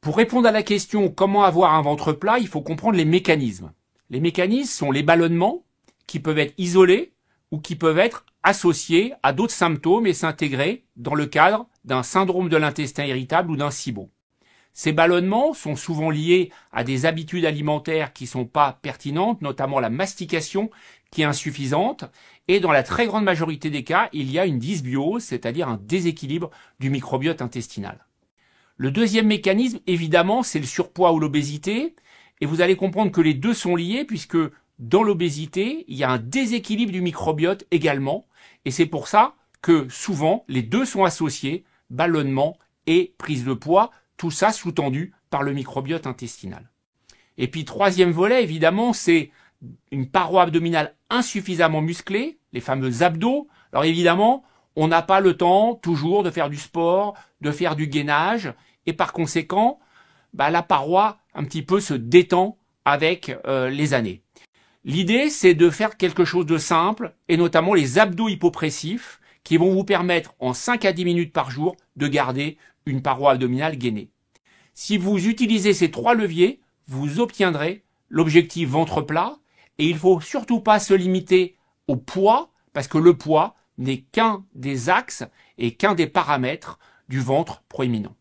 Pour répondre à la question comment avoir un ventre plat, il faut comprendre les mécanismes. Les mécanismes sont les ballonnements qui peuvent être isolés ou qui peuvent être associés à d'autres symptômes et s'intégrer dans le cadre d'un syndrome de l'intestin irritable ou d'un SIBO. Ces ballonnements sont souvent liés à des habitudes alimentaires qui ne sont pas pertinentes, notamment la mastication qui est insuffisante, et dans la très grande majorité des cas, il y a une dysbiose, c'est-à-dire un déséquilibre du microbiote intestinal. Le deuxième mécanisme, évidemment, c'est le surpoids ou l'obésité, et vous allez comprendre que les deux sont liés puisque dans l'obésité, il y a un déséquilibre du microbiote également, et c'est pour ça que souvent les deux sont associés, ballonnement et prise de poids, tout ça sous-tendu par le microbiote intestinal. Et puis troisième volet, évidemment, c'est une paroi abdominale insuffisamment musclée, les fameux abdos. Alors évidemment, on n'a pas le temps toujours de faire du sport, de faire du gainage, et par conséquent, la paroi un petit peu se détend avec les années. L'idée, c'est de faire quelque chose de simple, et notamment les abdos hypopressifs, qui vont vous permettre en 5 à 10 minutes par jour de garder une paroi abdominale gainée. Si vous utilisez ces trois leviers, vous obtiendrez l'objectif ventre plat, et il ne faut surtout pas se limiter au poids, parce que le poids n'est qu'un des axes et qu'un des paramètres du ventre proéminent.